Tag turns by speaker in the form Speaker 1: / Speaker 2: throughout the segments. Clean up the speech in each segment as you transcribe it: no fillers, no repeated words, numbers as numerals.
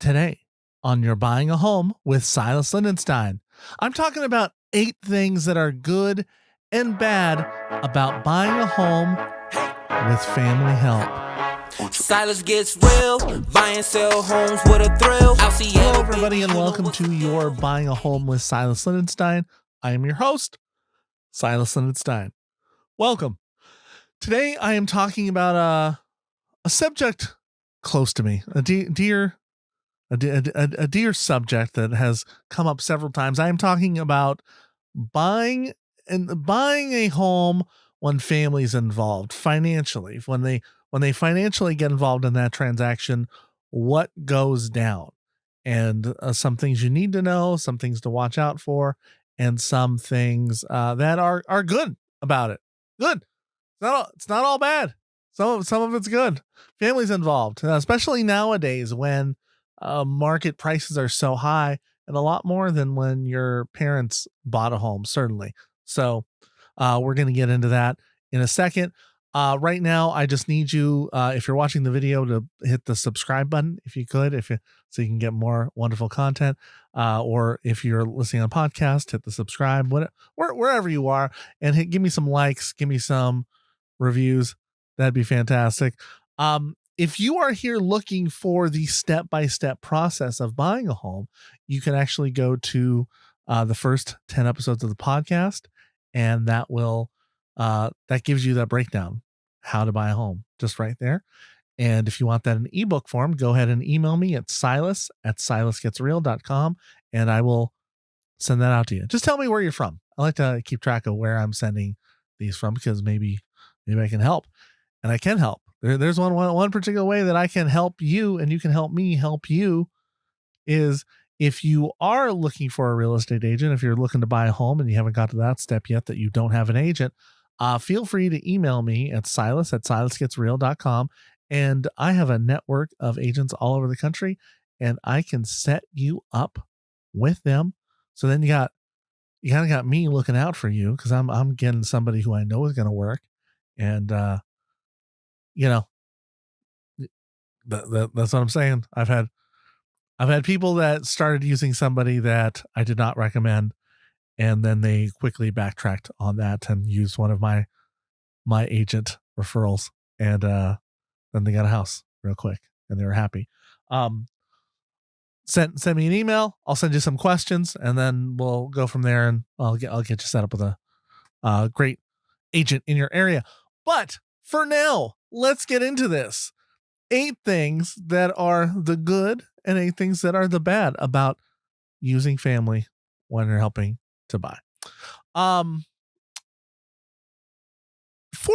Speaker 1: Today on You're Buying a Home with Silas Lindenstein, I'm talking about 8 things that are good and bad about buying a home with family help.
Speaker 2: Silas gets real, buy and sell homes with a thrill.
Speaker 1: Hello, everybody, and welcome to You're Buying a Home with Silas Lindenstein. I am your host, Silas Lindenstein. Welcome. Today, I am talking about a subject close to me, a dear subject that has come up several times. I am talking about buying a home when family's involved financially. When they financially get involved in that transaction, what goes down, and some things you need to know, some things to watch out for, and some things that are good about it. Good. It's not all bad. Some of it's good. Families involved, especially nowadays when market prices are so high, and a lot more than when your parents bought a home, certainly. So we're going to get into that in a second. Right now, I just need you, if you're watching the video, to hit the subscribe button, if you could, so you can get more wonderful content. Or if you're listening on podcast, hit the subscribe, wherever you are, and give me some likes, give me some reviews. That'd be fantastic. If you are here looking for the step-by-step process of buying a home, you can actually go to the first 10 episodes of the podcast, and that gives you that breakdown, how to buy a home, just right there. And if you want that in ebook form, go ahead and email me at silas@silasgetsreal.com, and I will send that out to you. Just tell me where you're from. I like to keep track of where I'm sending these from, because maybe I can help, and I can help. There's one particular way that I can help you, and you can help me help you, is if you are looking for a real estate agent, if you're looking to buy a home and you haven't got to that step yet, that you don't have an agent, feel free to email me at silas@silasgetsreal.com. And I have a network of agents all over the country, and I can set you up with them. So then you kind of got me looking out for you, because I'm getting somebody who I know is going to work. And, that's what I'm saying. I've had people that started using somebody that I did not recommend, and then they quickly backtracked on that and used one of my agent referrals, and then they got a house real quick, and they were happy. Send me an email. I'll send you some questions, and then we'll go from there, and I'll get you set up with a great agent in your area. But for now, let's get into this. 8 things that are the good and 8 things that are the bad about using family when you're helping to buy. 4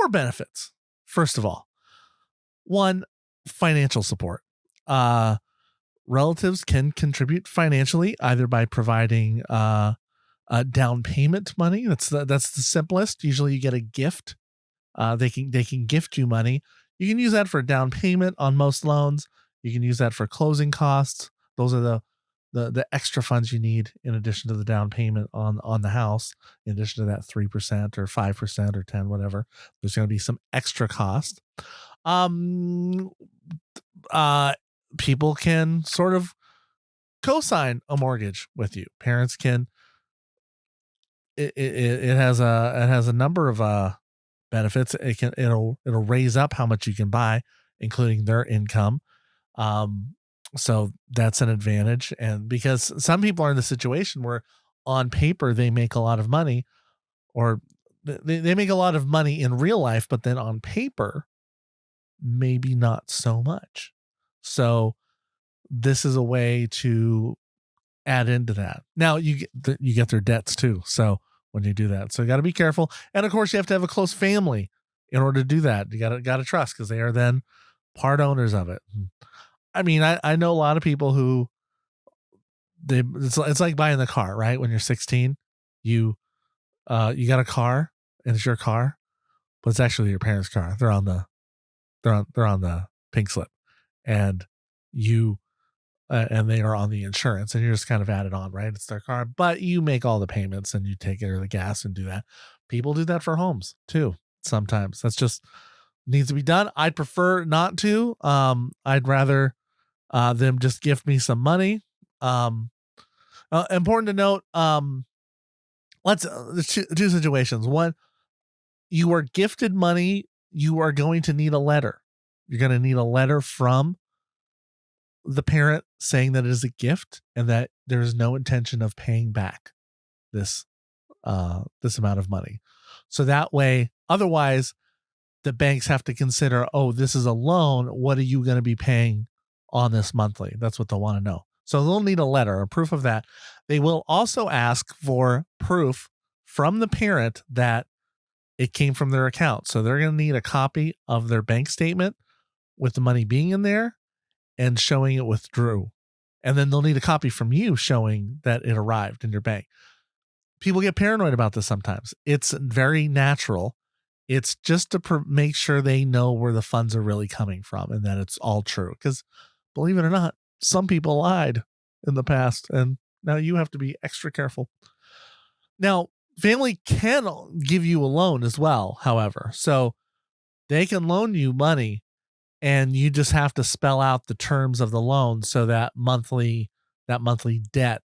Speaker 1: benefits. First of all, 1, financial support. Relatives can contribute financially, either by providing down payment money. That's the simplest. Usually you get a gift. They can gift you money. You can use that for down payment on most loans. You can use that for closing costs. Those are the extra funds you need in addition to the down payment on the house. In addition to that 3% or 5% or 10, whatever, there's going to be some extra cost. People can sort of co-sign a mortgage with you. Parents can. It has a number of benefits. It'll raise up how much you can buy, including their income. So that's an advantage. And because some people are in the situation where on paper they make a lot of money, or they make a lot of money in real life, but then on paper, maybe not so much. So this is a way to add into that. Now you get their debts too. So when you do that, so you got to be careful. And of course you have to have a close family in order to do that. You got to trust, because they are then part owners of it. I mean, I know a lot of people who it's like buying the car, right? When you're 16, you got a car, and it's your car, but it's actually your parents' car. They're on the pink slip, and you and they are on the insurance, and you're just kind of added on, right? It's their car, but you make all the payments and you take care of the gas and do that. People do that for homes too. Sometimes that's just needs to be done. I'd prefer not to. I'd rather them just gift me some money. Important to note, let's two situations. One, you are gifted money, you are going to need a letter. You're going to need a letter from the parent saying that it is a gift and that there is no intention of paying back this this amount of money. So that way, otherwise, the banks have to consider, oh, this is a loan. What are you going to be paying on this monthly? That's what they'll want to know. So they'll need a letter, a proof of that. They will also ask for proof from the parent that it came from their account. So they're going to need a copy of their bank statement with the money being in there and showing it withdrew. And then they'll need a copy from you showing that it arrived in your bank. People get paranoid about this sometimes. It's very natural. It's just to make sure they know where the funds are really coming from and that it's all true. Because believe it or not, some people lied in the past, and now you have to be extra careful. Now, family can give you a loan as well, however. So they can loan you money, and you just have to spell out the terms of the loan so that monthly debt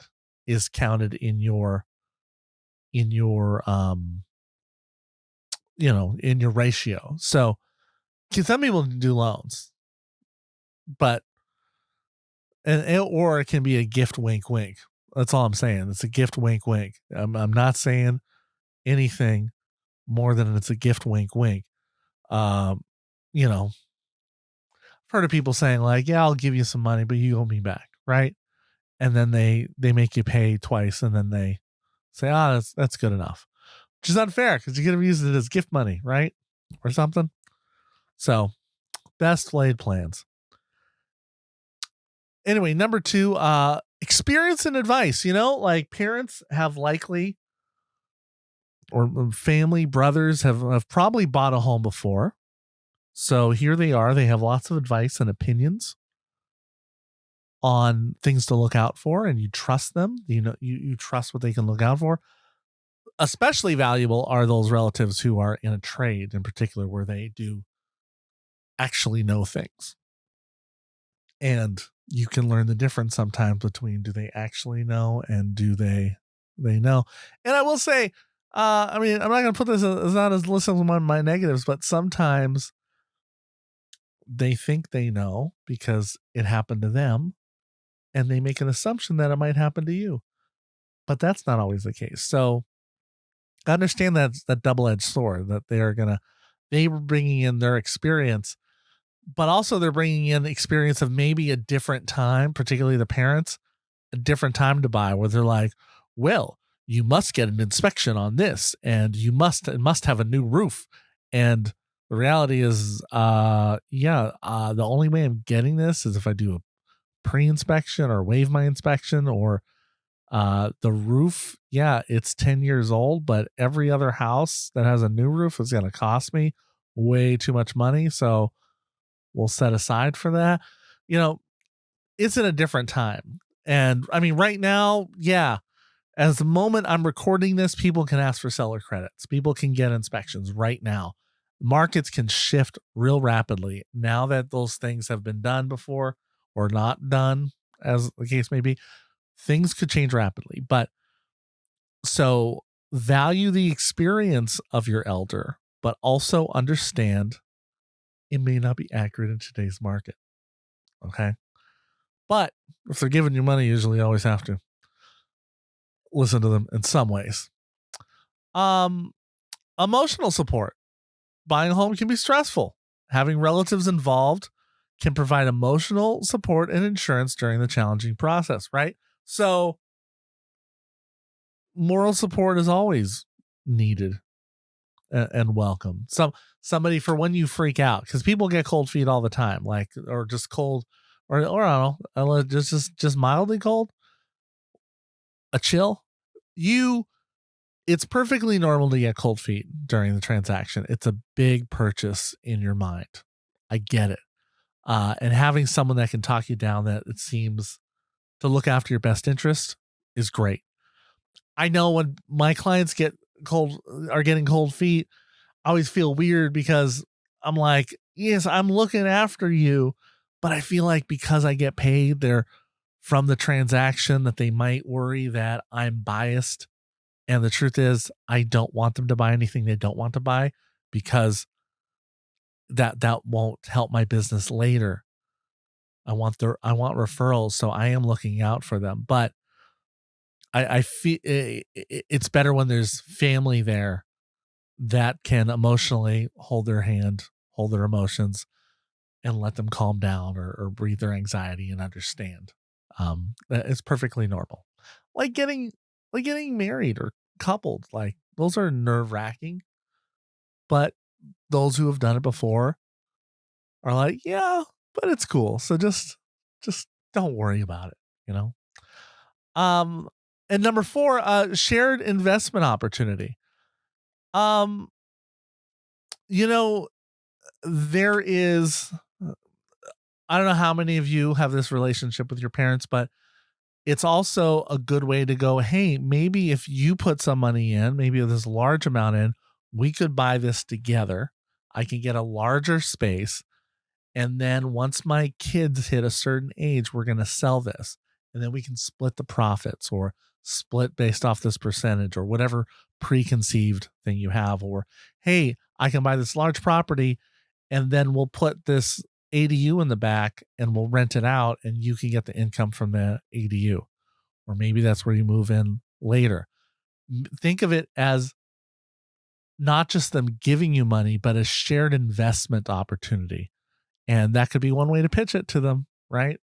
Speaker 1: is counted in your in your ratio. So some people do loans, but or it can be a gift wink wink. That's all I'm saying. It's a gift wink wink. I'm not saying anything more than it's a gift wink wink. I've heard of people saying like, yeah, I'll give you some money, but you owe me back, right? And then they make you pay twice, and then they say, that's good enough. Which is unfair because you could have used it as gift money, right? Or something. So, best laid plans. Anyway, number 2, experience and advice. Like parents have likely, or family, brothers have probably bought a home before. So here they are. They have lots of advice and opinions on things to look out for, and you trust them. You trust what they can look out for. Especially valuable are those relatives who are in a trade in particular where they do actually know things. And you can learn the difference sometimes between do they actually know and do they know. And I will say, I'm not going to put this as not as list of one of my negatives, but sometimes they think they know because it happened to them and they make an assumption that it might happen to you. But that's not always the case. So I understand that double-edged sword that they were bringing in their experience, but also they're bringing in the experience of maybe a different time, particularly the parents, a different time to buy where they're like, well, you must get an inspection on this and it must have a new roof. And the reality is, the only way I'm getting this is if I do a pre-inspection or waive my inspection, or the roof, it's 10 years old, but every other house that has a new roof is going to cost me way too much money. So we'll set aside for that. It's in a different time. And I mean, right now, as the moment I'm recording this, people can ask for seller credits. People can get inspections right now. Markets can shift real rapidly now that those things have been done before or not done, as the case may be. Things could change rapidly, but so value the experience of your elder, but also understand it may not be accurate in today's market. Okay. But if they're giving you money, you usually always have to listen to them in some ways. Emotional support. Buying a home can be stressful. Having relatives involved can provide emotional support and insurance during the challenging process, right? So moral support is always needed and welcome. Somebody for when you freak out, because people get cold feet all the time, like, or just cold, or I don't know, just mildly cold, a chill. It's perfectly normal to get cold feet during the transaction. It's a big purchase in your mind. I get it. And having someone that can talk you down, that it seems to look after your best interest, is great. I know when my clients are getting cold feet, I always feel weird because I'm like, yes, I'm looking after you, but I feel like because I get paid there from the transaction that they might worry that I'm biased. And the truth is, I don't want them to buy anything they don't want to buy because that won't help my business later. I want referrals, so I am looking out for them. But I feel it's better when there's family there that can emotionally hold their hand, hold their emotions, and let them calm down or breathe their anxiety and understand. It's perfectly normal. Like getting like getting married or coupled, like those are nerve wracking. But those who have done it before are like, yeah, but it's cool. So just don't worry about it, you know? Um, and number 4, shared investment opportunity. Um, you know, there is I don't know how many of you have this relationship with your parents, but it's also a good way to go, hey, maybe if you put some money in, maybe this large amount in, we could buy this together. I can get a larger space. And then once my kids hit a certain age, we're going to sell this. And then we can split the profits or split based off this percentage or whatever preconceived thing you have. Or, hey, I can buy this large property and then we'll put this ADU in the back and we'll rent it out and you can get the income from the ADU. Or maybe that's where you move in later. Think of it as not just them giving you money, but a shared investment opportunity. And that could be one way to pitch it to them, right?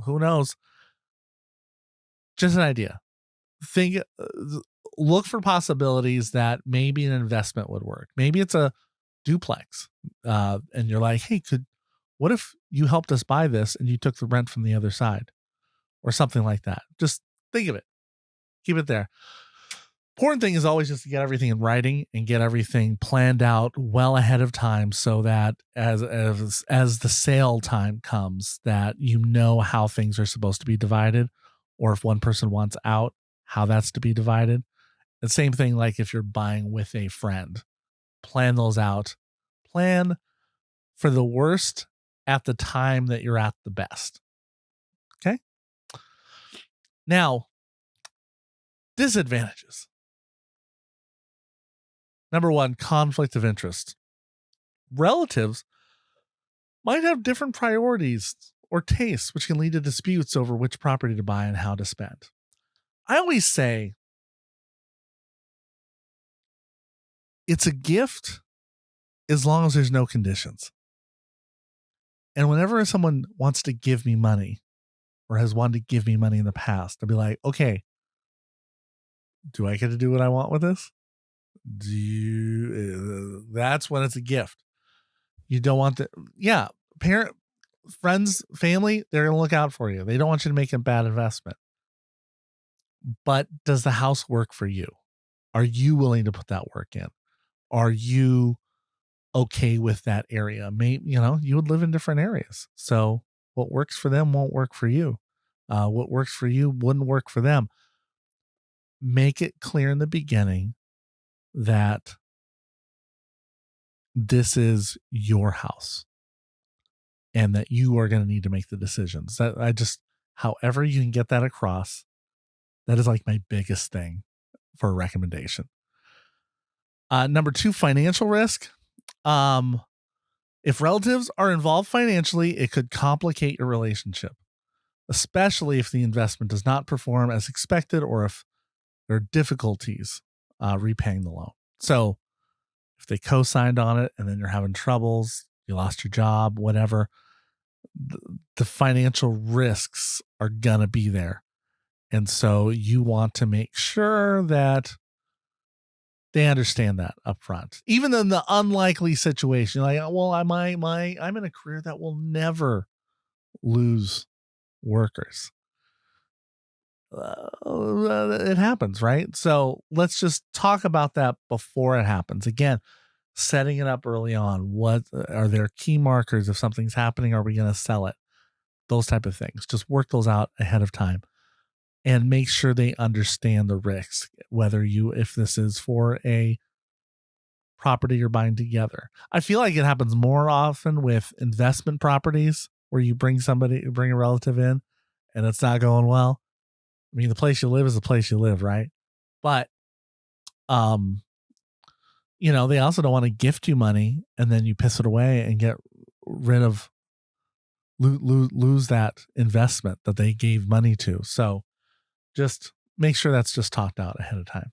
Speaker 1: Who knows? Just an idea. Think, look for possibilities that maybe an investment would work. Maybe it's a duplex, and you're like, hey, what if you helped us buy this and you took the rent from the other side, or something like that? Just think of it. Keep it there. Important thing is always just to get everything in writing and get everything planned out well ahead of time so that as the sale time comes, that you know how things are supposed to be divided, or if one person wants out, how that's to be divided. The same thing like if you're buying with a friend. Plan those out. Plan for the worst at the time that you're at the best. Okay? Now, disadvantages. Number 1, conflict of interest. Relatives might have different priorities or tastes, which can lead to disputes over which property to buy and how to spend. I always say it's a gift as long as there's no conditions. And whenever someone wants to give me money or has wanted to give me money in the past, I'll be like, okay, do I get to do what I want with this? That's when it's a gift. You don't want parent, friends, family, they're going to look out for you. They don't want you to make a bad investment. But does the house work for you? Are you willing to put that work in? Are you okay with that area? Maybe, you would live in different areas. So what works for them won't work for you. What works for you wouldn't work for them. Make it clear in the beginning that this is your house and that you are going to need to make the decisions. However you can get that across, that is like my biggest thing for a recommendation. Number 2, financial risk. If relatives are involved financially, it could complicate your relationship, especially if the investment does not perform as expected or if there are difficulties repaying the loan. So if they co-signed on it and then you're having troubles, you lost your job, whatever, the financial risks are going to be there. And so you want to make sure that they understand that up front. Even in the unlikely situation, like, well, I'm in a career that will never lose workers. It happens, right? So let's just talk about that before it happens. Again, setting it up early on. What are their key markers? If something's happening, are we going to sell it? Those type of things. Just work those out ahead of time and make sure they understand the risks, if this is for a property you're buying together. I feel like it happens more often with investment properties where you bring a relative in and it's not going well. I mean, the place you live is the place you live, right? But, um, they also don't want to gift you money and then you piss it away and get rid of lose that investment that they gave money to. So just make sure that's just talked out ahead of time.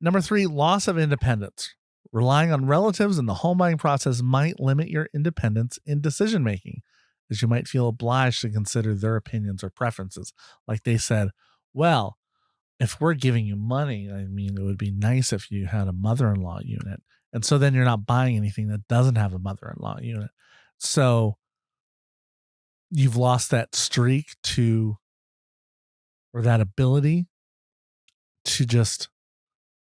Speaker 1: Number 3, loss of independence. Relying on relatives in the home buying process might limit your independence in decision making, as you might feel obliged to consider their opinions or preferences. Like they said, well, if we're giving you money, I mean, it would be nice if you had a mother-in-law unit. And so then you're not buying anything that doesn't have a mother-in-law unit. So you've lost that streak or that ability to just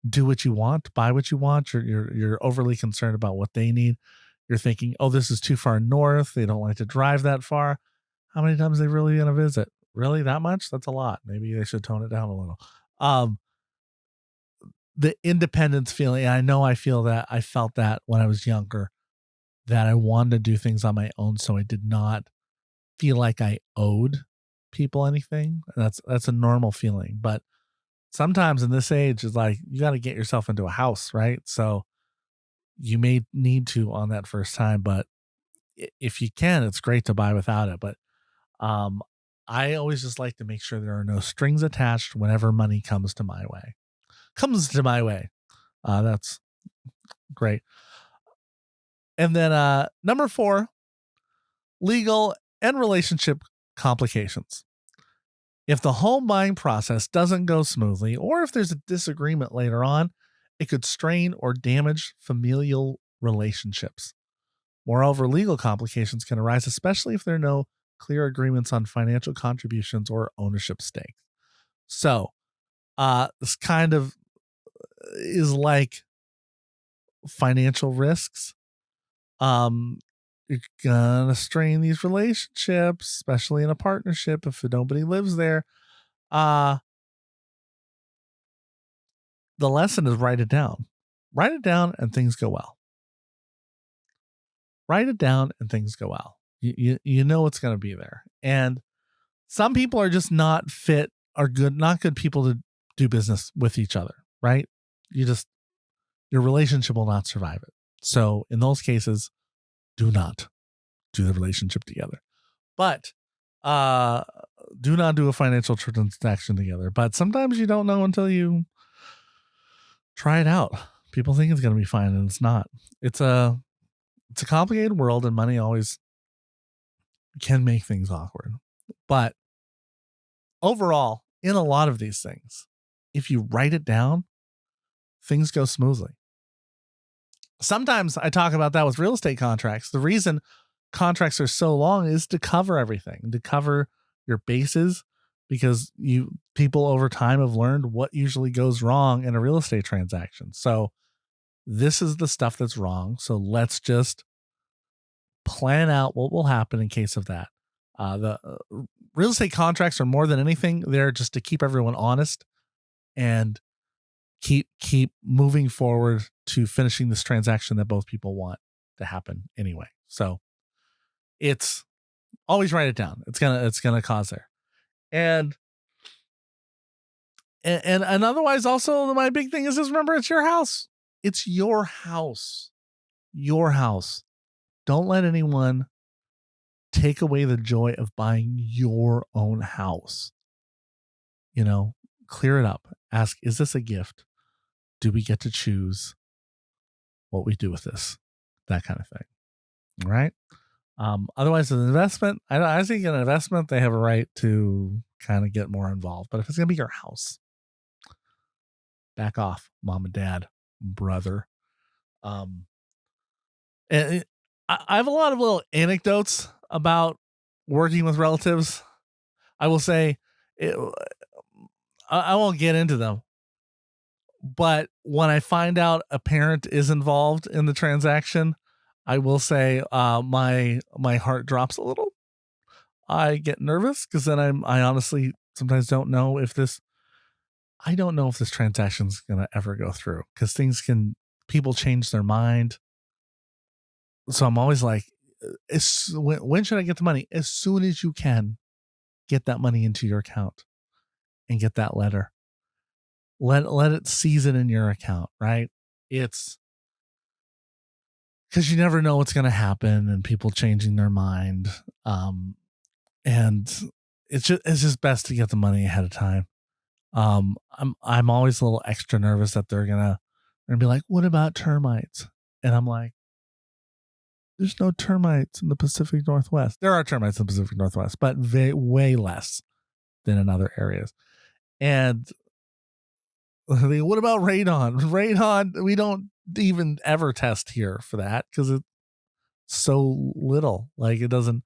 Speaker 1: do what you want, buy what you want. You're overly concerned about what they need. You're thinking, oh, this is too far north. They don't like to drive that far. How many times are they really going to visit? Really, that much? That's a lot. Maybe they should tone it down a little. The independence feeling. I know I felt that when I was younger, that I wanted to do things on my own. So I did not feel like I owed people anything. That's a normal feeling. But sometimes in this age, it's like you got to get yourself into a house, right? So you may need to on that first time, but if you can, it's great to buy without it. But I always just like to make sure there are no strings attached whenever money comes to my way. That's great. And then number 4, legal and relationship complications. If the home buying process doesn't go smoothly, or if there's a disagreement later on, it could strain or damage familial relationships. Moreover, legal complications can arise, especially if there are no clear agreements on financial contributions or ownership stakes. So, this kind of is like financial risks. You're gonna strain these relationships, especially in a partnership if nobody lives there. The lesson is write it down. Write it down and things go well. Write it down and things go well. You know it's going to be there. And some people are just not good people to do business with each other, right? Your relationship will not survive it. So in those cases, do not do the relationship together. But do not do a financial transaction together. But sometimes you don't know until you try it out. People think it's going to be fine and it's not. It's a complicated world and money always can make things awkward. But overall, in a lot of these things, if you write it down, things go smoothly. Sometimes I talk about that with real estate contracts. The reason contracts are so long is to cover everything, to cover your bases, because people over time have learned what usually goes wrong in a real estate transaction. So this is the stuff that's wrong. So let's just plan out what will happen in case of that. The real estate contracts are more than anything there just to keep everyone honest and keep moving forward to finishing this transaction that both people want to happen anyway. So it's always write it down. It's gonna cause there. And otherwise also my big thing is just remember it's your house. It's your house. Your house. Don't let anyone take away the joy of buying your own house. Clear it up. Ask, is this a gift? Do we get to choose what we do with this? That kind of thing. All right. Otherwise, an investment, I think an investment, they have a right to kind of get more involved. But if it's going to be your house, back off, mom and dad, brother. And I have a lot of little anecdotes about working with relatives. I will say, I won't get into them. But when I find out a parent is involved in the transaction, I will say my heart drops a little. I get nervous because then I honestly sometimes don't know if this transaction is going to ever go through, because people change their mind. So I'm always like, when should I get the money? As soon as you can, get that money into your account and get that letter. Let it season in your account, right? It's because you never know what's going to happen and people changing their mind. And it's just best to get the money ahead of time. I'm always a little extra nervous that they're gonna be like, what about termites? And I'm like, there's no termites in the Pacific Northwest. There are termites in the Pacific Northwest, but way less than in other areas. And what about radon? Radon, we don't even ever test here for that because it's so little. Like it doesn't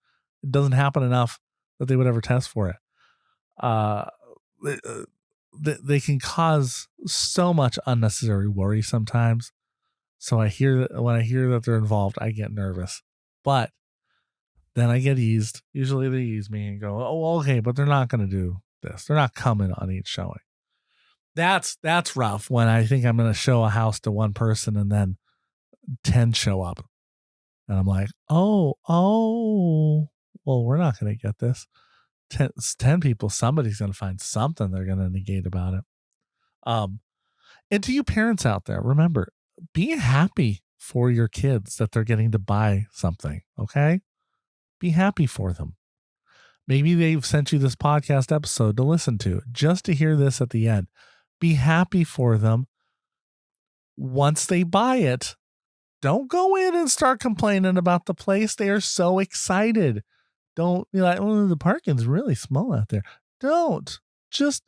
Speaker 1: happen enough that they would ever test for it. They can cause so much unnecessary worry sometimes. So when I hear that they're involved, I get nervous, but then I get eased. Usually they ease me and go, oh, okay, but they're not going to do this. They're not coming on each showing. That's rough when I think I'm going to show a house to one person and then 10 show up. And I'm like, oh, well, we're not going to get this. 10 people, somebody's going to find something they're going to negate about it. And to you parents out there, remember, be happy for your kids that they're getting to buy something. Okay. Be happy for them. Maybe they've sent you this podcast episode to listen to just to hear this at the end. Be happy for them. Once they buy it, don't go in and start complaining about the place. They are so excited. Don't be like, oh, the parking's really small out there. Don't. Just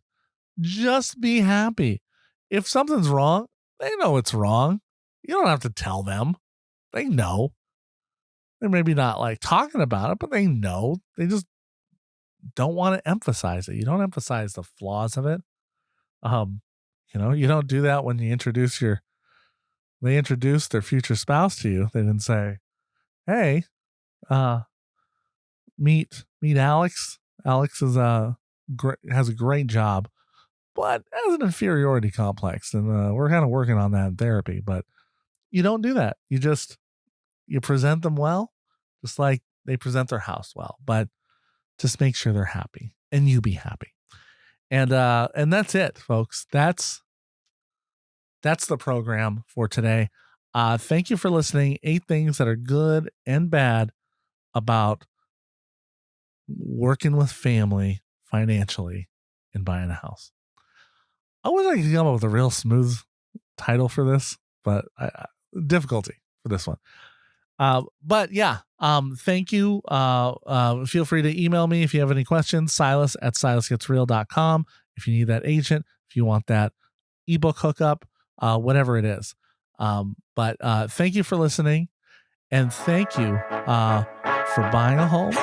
Speaker 1: be happy. If something's wrong, they know it's wrong. You don't have to tell them. They know. They're maybe not like talking about it, but they know. They just don't want to emphasize it. You don't emphasize the flaws of it. You don't do that when you they introduce their future spouse to you. They didn't say, hey, meet Alex. Alex is has a great job, but has an inferiority complex. And we're kind of working on that in therapy, but you don't do that. You present them well, just like they present their house well, but just make sure they're happy and you be happy. And that's it, folks. That's the program for today. Thank you for listening. 8 things that are good and bad about working with family financially and buying a house. I wish I could come up with a real smooth title for this, but difficulty for this one. But yeah, thank you. Feel free to email me if you have any questions, silas@silasgetsreal.com. If you need that agent, if you want that ebook hookup, whatever it is. But thank you for listening, and thank you for buying a home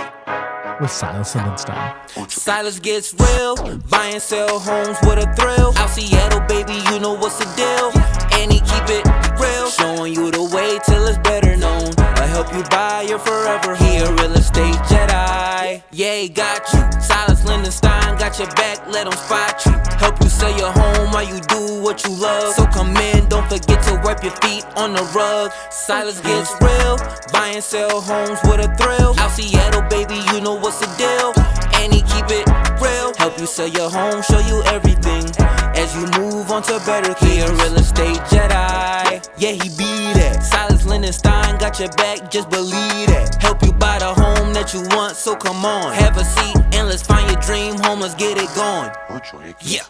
Speaker 1: with Silas Lindenstein.
Speaker 2: Silas gets real, buy and sell homes with a thrill. Out Seattle, baby, you know what's the deal. And he keep it real, showing you the way till it's better known. I help you buy your forever. He a real estate Jedi. Yeah, he got you. Silas Lindenstein got your back, let him spot you. Help you sell your home while you do what you love. So come in, don't forget to wipe your feet on the rug. Silas gets real, buy and sell homes with a thrill. Out Seattle, baby, you know what's the deal. And he keep it real, help you sell your home, show you everything as you move on to better things. He a real estate Jedi, yeah, he be that. Silas Lindenstein got your back, just believe that. Help you buy the home that you want, so come on, have a seat and let's find your dream home, let's get it going. Yeah.